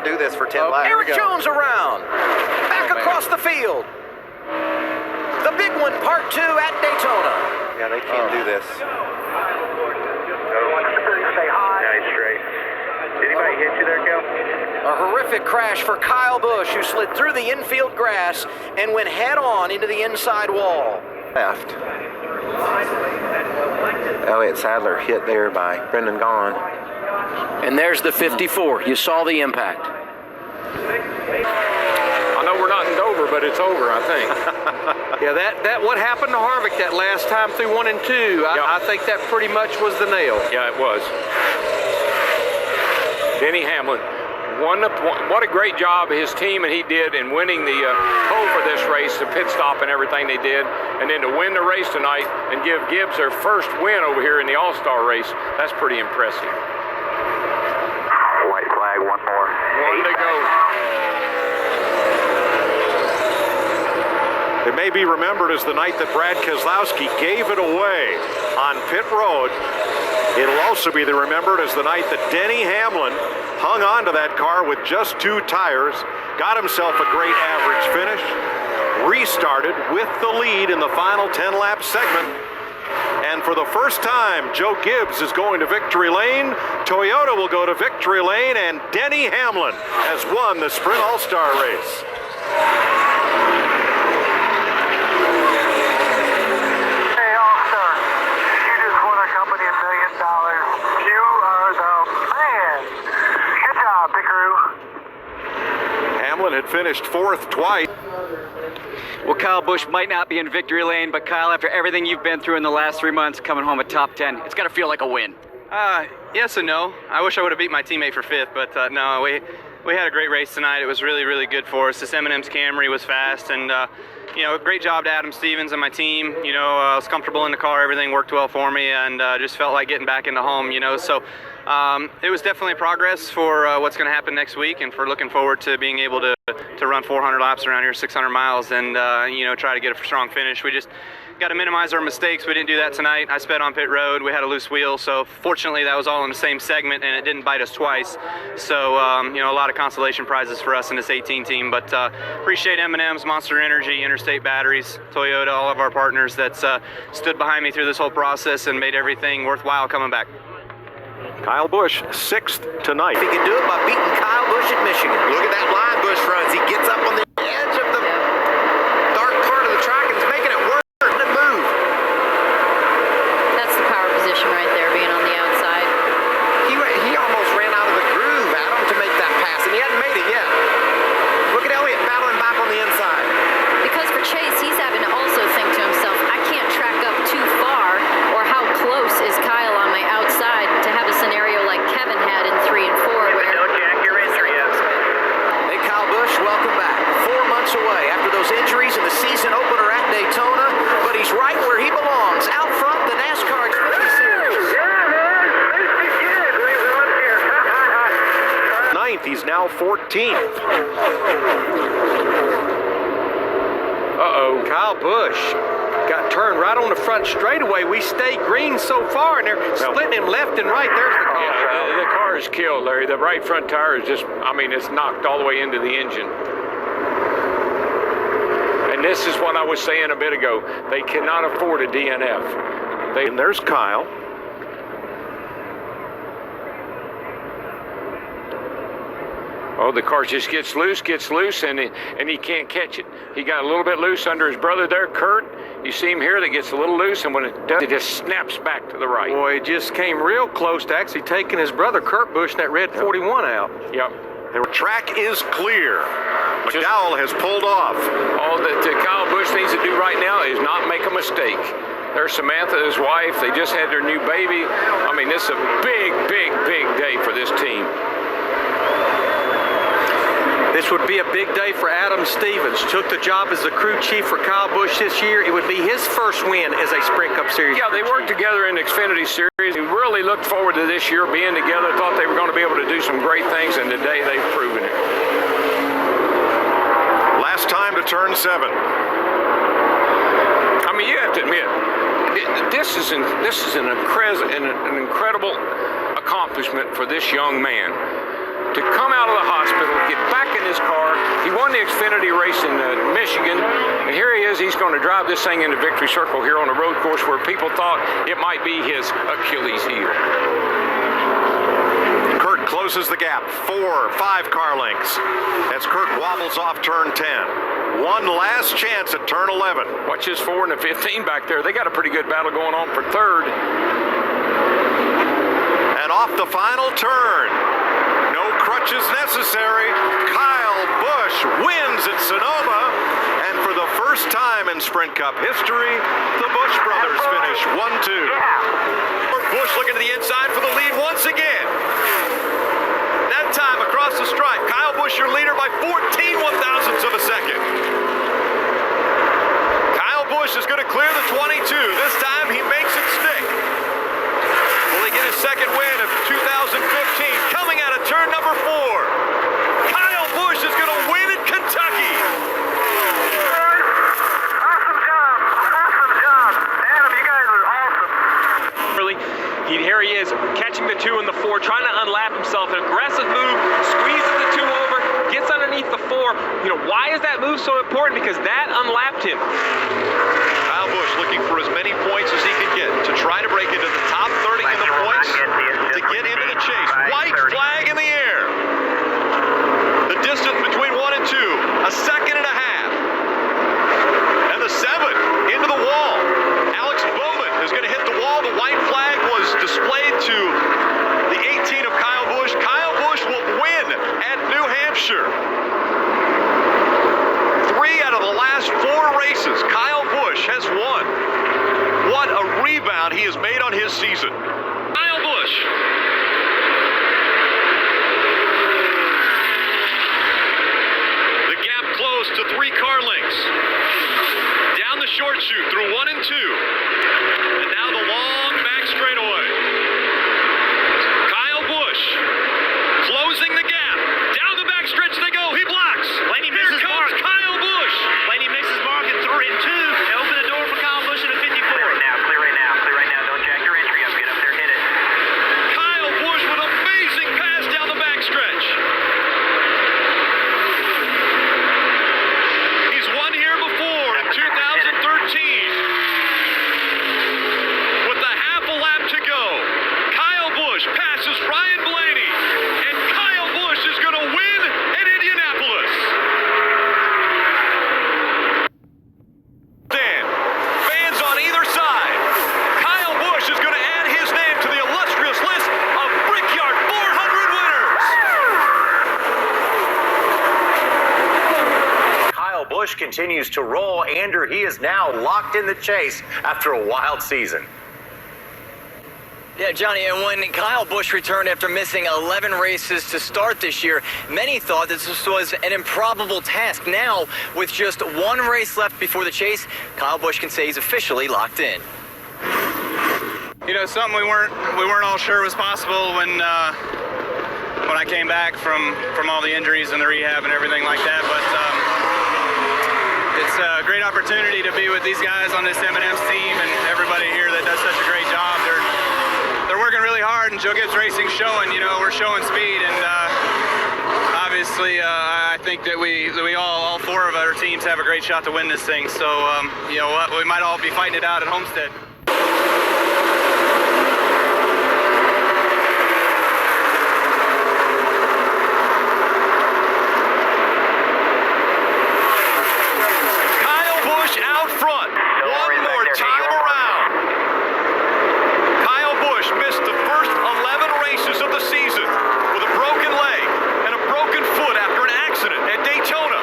can't do this for 10 laps. Eric Jones around. Back across the field. The big one, part 2 at Daytona. Yeah, they can't do this. Say hi. Nice straight. Did anybody hit you there, Cal? A horrific crash for Kyle Busch, who slid through the infield grass and went head-on into the inside wall. Left. Elliott Sadler hit there by Brendan Gaughan. And there's the 54. You saw the impact. I know we're not in Dover, but it's over, I think. Yeah, that what happened to Harvick that last time through 1 and 2, I think that pretty much was the nail. Yeah, it was. Denny Hamlin, what a great job his team and he did in winning the pole for this race, the pit stop and everything they did, and then to win the race tonight and give Gibbs their first win over here in the All-Star race, that's pretty impressive. White flag, one more. One to go. It may be remembered as the night that Brad Keselowski gave it away on pit road. It'll also be remembered as the night that Denny Hamlin hung on to that car with just 2 tires, got himself a great average finish, restarted with the lead in the final 10-lap segment. And for the first time, Joe Gibbs is going to victory lane. Toyota will go to victory lane, and Denny Hamlin has won the Sprint All-Star race. Hey, All-Star, you just won our company $1 million. You are the man. Good job, Pickaroo. Hamlin had finished 4th twice. Well, Kyle Busch might not be in victory lane, but Kyle, after everything you've been through in the last 3 months, coming home a top 10, it's got to feel like a win. Yes and no. I wish I would have beat my teammate for 5th, but no, we had a great race tonight. It was really, really good for us. This M&M's Camry was fast, and great job to Adam Stevens and my team. I was comfortable in the car. Everything worked well for me, and just felt like getting back into home. So it was definitely progress for what's going to happen next week, and for looking forward to being able to run 400 laps around here, 600 miles, and try to get a strong finish. We just got to minimize our mistakes. We didn't do that tonight. I sped on pit road. We had a loose wheel, so fortunately that was all in the same segment, and it didn't bite us twice. So a lot of consolation prizes for us in this 18 team. But appreciate M&M's, Monster Energy, Interstate Batteries, Toyota, all of our partners that stood behind me through this whole process and made everything worthwhile coming back. Kyle Busch, 6th tonight. He can do it by beating Kyle Busch at Michigan. Look at that line Busch runs. He gets up on the edge of the dark part of the track and is making it work and move. That's the power position right there, being on the outside. He almost ran out of the groove, Adam, to make that pass, and he hadn't made it yet. Look at Elliott battling back on the inside. Because for Chase, he's having to also think to himself, I can't track up too far, or how close is Kyle on my outside to have a scenario like Kevin had in 3 and 4 where... Don't jack your injury up. Hey, Kyle Busch, welcome back. 4 months away after those injuries in the season opener at Daytona, but he's right where he belongs, out front the NASCAR Xfinity Series. Ninth, he's now 14th. Uh-oh, Kyle Busch got turned right on the front straightaway. We stayed green so far, and they're splitting him left and right. There's the car. Yeah, the car is killed, Larry. The right front tire is just, it's knocked all the way into the engine. And this is what I was saying a bit ago. They cannot afford a DNF. And there's Kyle. Oh, the car just gets loose, and he can't catch it. He got a little bit loose under his brother there, Kurt. You see him here that gets a little loose, and when it does, it just snaps back to the right. Boy, it just came real close to actually taking his brother, Kurt Busch, that red 41 out. Yep. The track is clear. McDowell has pulled off. All that Kyle Busch needs to do right now is not make a mistake. There's Samantha, his wife. They just had their new baby. This is a big, big, big day for this team. This would be a big day for Adam Stevens. Took the job as the crew chief for Kyle Busch this year. It would be his first win as a Sprint Cup Series. Yeah, they worked together in the Xfinity Series. We really looked forward to this year being together. Thought they were going to be able to do some great things, and today they've proven it. Last time to turn 7. You have to admit, this is an incredible accomplishment for this young man. To come out of the hospital, Xfinity race in Michigan. And here he is. He's going to drive this thing into victory circle here on a road course where people thought it might be his Achilles heel. Kurt closes the gap, 5 car lengths as Kurt wobbles off turn 10. One last chance at turn 11. Watch his 4 and the 15 back there. They got a pretty good battle going on for third. And off the final turn, no crutches necessary. Kyle Busch wins at Sonoma. And for the first time in Sprint Cup history, the Busch brothers finish 1-2. Busch looking to the inside for the lead once again. That time across the stripe, Kyle Busch your leader by 14 one-thousandths of a second. Kyle Busch is going to clear the 22. This time he makes it stick. Will he get his second win of 2015? Coming out of turn number 4. Kyle Busch is going to win at Kentucky. Awesome job. Adam, you guys are awesome. Here he is, catching the 2 and the 4, trying to unlap himself. An aggressive move, squeezes the 2 over, gets underneath the 4. Why is that move so important? Because that unlapped him. Kyle Busch looking for as many points as he can get to try to break into the top 30 in the points to get into the chase. White flag in the air. The distance between 1 and 2, a second and a half. And the 7 into the wall. Alex Bowman is going to hit the wall. The white flag was displayed to the 18 of Kyle Busch. Kyle Busch will win at New Hampshire. 3 out of the last 4 races, Kyle Busch has won. What a rebound he has made on his season. Kyle Busch. The gap closed to 3 car lengths. Down the short chute through 1 and 2. And now the long back straightaway. Kyle Busch closing the gap. Down the back stretch they go. He blocks. Here comes Kyle Busch. Laney misses mark in 3 and 2. They open the door for Kyle Busch in a 54. Clear right now. Don't jack your entry up. Get up there, hit it. Kyle Busch with amazing pass down the back stretch. He's won here before in 2013. With a half a lap to go, Kyle Busch passes Ryan Blaney, and Kyle Busch is going to win at Indianapolis. Dan, fans on either side, Kyle Busch is going to add his name to the illustrious list of Brickyard 400 winners. Kyle Busch continues to roll. Andrew, he is now locked in the chase after a wild season. Yeah, Johnny, and when Kyle Busch returned after missing 11 races to start this year, many thought that this was an improbable task. Now, with just 1 race left before the chase, Kyle Busch can say he's officially locked in. Something we weren't all sure was possible when I came back from all the injuries and the rehab and everything like that. But it's a great opportunity to be with these guys on this M&M's team and everybody here that does such a great job. They're working really hard, and Joe Gibbs Racing's showing. We're showing speed, and obviously I think that we all 4 of our teams have a great shot to win this thing. So we might all be fighting it out at Homestead. Kyle Busch out front. One more time around. Kyle Busch missed the first 11 races of the season with a broken leg and a broken foot after an accident at Daytona.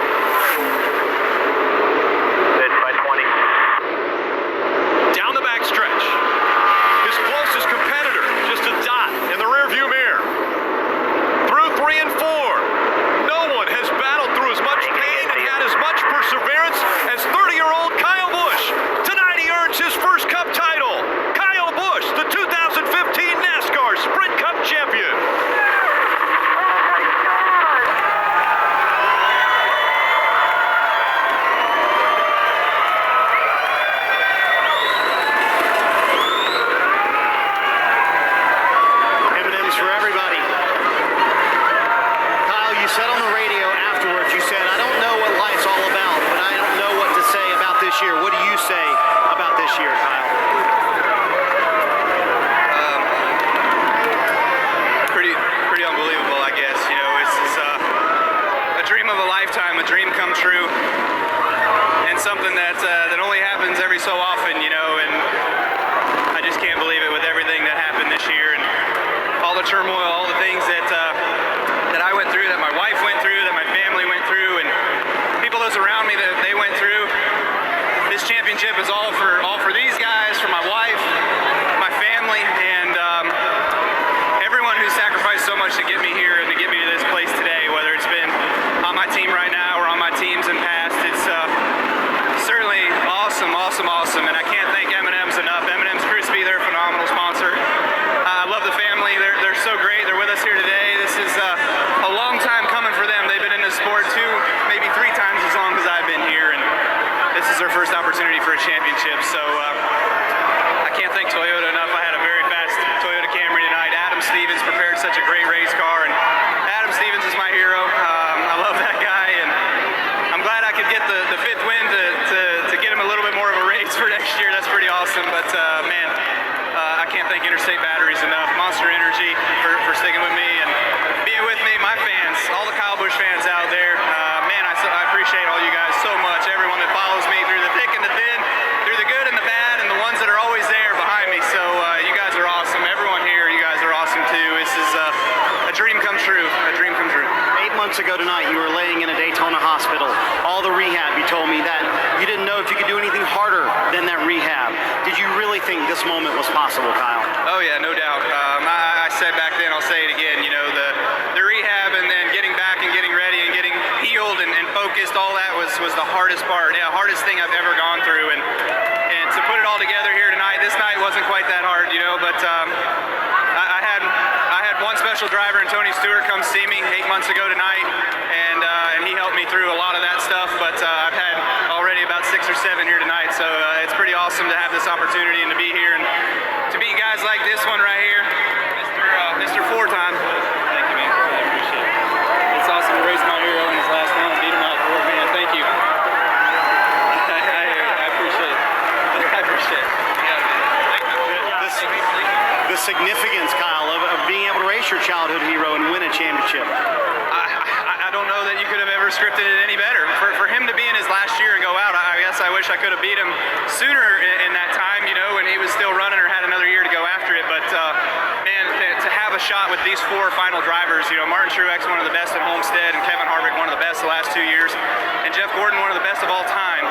By 20. Down the back this year. What do you say about this year, Kyle? Pretty unbelievable, I guess. You know, it's a dream of a lifetime, a dream come true, and something that only happens every so often, you know, and I just can't believe it with everything that happened this year and all the turmoil, all the things that I went through, that my wife went through, that my family went through, and people those around me that they went through. This championship is all for these guys, for my wife, my family, and everyone who sacrificed so much to get me here and to get me to this place today, whether it's been on my team right now or on my teams in past. It's certainly awesome, and I can't thank M&M's enough. M&M's Crispy, they're a phenomenal sponsor. I love the family. They're so great. They're with us here today. This is a long time coming for them. They've been in this sport 2, maybe 3 times as long as I've been here, and this is their first opportunity for a championship. So I can't thank Toyota enough. I had a very fast Toyota Camry tonight. Adam Stevens prepared such a great race car, and Adam Stevens is my hero. I love that guy, and I'm glad I could get the 5th win to get him a little bit more of a race for next year. That's pretty awesome. But man, I can't thank Interstate Batteries enough. Monster Energy for sticking with me and being with me. My fans, all the Kyle Busch fans out there, man, I appreciate all you guys so much. Everyone that follows me through the thick and the thin, through the good and the bad, and the ones that are always there behind me. So you guys are awesome. Everyone here, you guys are awesome too. This is a dream come true. A dream come true. 8 months ago tonight, you were laying in a Daytona hospital. All the rehab, you told me that you didn't know if you could do anything harder than that rehab. Did you really think this moment was possible, Kyle? Oh yeah, no doubt. I said back then, I'll say it again, you know, the rehab and then getting back and getting ready and getting healed and focused, all that was the hardest part. Yeah, hardest thing I've ever gone through, and to put it all together here tonight, this night wasn't quite that hard, you know, but I had one special driver in Tony Stewart come see me 8 months ago tonight, and he helped me through a lot of that stuff, but I've had already about 6 or 7 here tonight, so it's pretty awesome to have this opportunity and to be here and to beat guys like this one right here, Mr. 4-time. Thank you, man. I appreciate it. It's awesome to race my hero in his last one and beat him out for it, man. Thank you. I appreciate it. I appreciate it. Yeah, man. The significance, Kyle, of being able to race your childhood hero and win a championship. I don't know that you could have ever scripted it any better. For him to be in his last year and go out, I guess I wish I could have beat him sooner in that time, you know, when he was still running or had another year to go after it. But, man, to have a shot with these 4 final drivers, you know, Martin Truex, one of the best at Homestead, and Kevin Harvick, one of the best the last 2 years, and Jeff Gordon, one of the best of all time,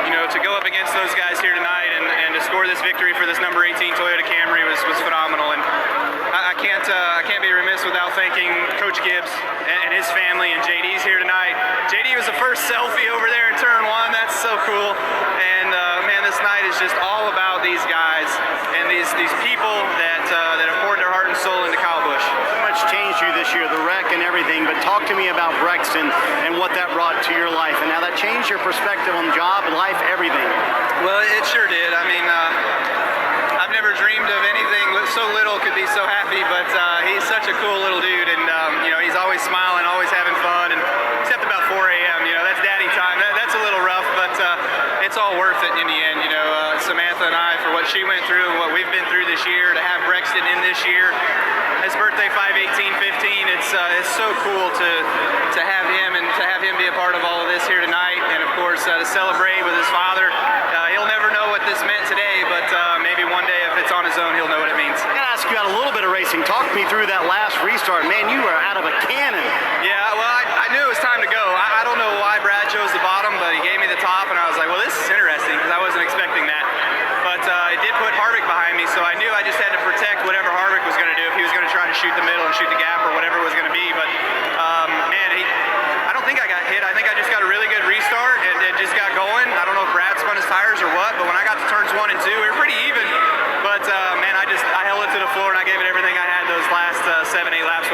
you know, to go up against those guys here tonight and to score this victory for this number 18 Toyota Camry was phenomenal. And I can't be remiss without thanking Coach Gibbs and his family, and JD's here tonight. JD was the first selfie over there in turn 1. That's so cool. And man, this night is just all about these guys and these people that have poured their heart and soul into Kyle Busch. So much changed you this year, the wreck and everything, but talk to me about Brexton and what that brought to your life and how that changed your perspective on job, life, everything. Well, it sure did. I mean, I've never dreamed of anything so little could be so happy, but he's such a cool little dude, and you know, he's always smiling, always having fun, and except about 4 a.m., you know, that's daddy time. That's a little rough, but it's all worth it in the end. You know, Samantha and I, for what she went through and what we've been through this year, to have Brexton in this year, his birthday 5/18/15, it's so cool to have him and to have him be a part of all of this here tonight, and of course to celebrate with his father. He'll never know what this meant today, but maybe one day if it's on his own, he'll know what it means. I gotta ask you about a little bit of racing. Talk me through that last restart. Man, you were out of a cannon. Yeah, well, I knew it was time to go. I don't know why Brad chose the bottom, but he gave me the top, and I was like, well, this is interesting, because I wasn't expecting that. But it did put Harvick behind me, so I knew I just had to protect whatever Harvick was going to do, if he was going to try to shoot the middle and shoot the gap or whatever it was going to be. But, man, I don't think I got hit. I think I just got a really good restart and just got going. I don't know if Brad spun his tires or what, but when I got to turns 1 and 2, we were pretty even. But, man, I held it to the floor, and I gave it everything I had those last 7-8 laps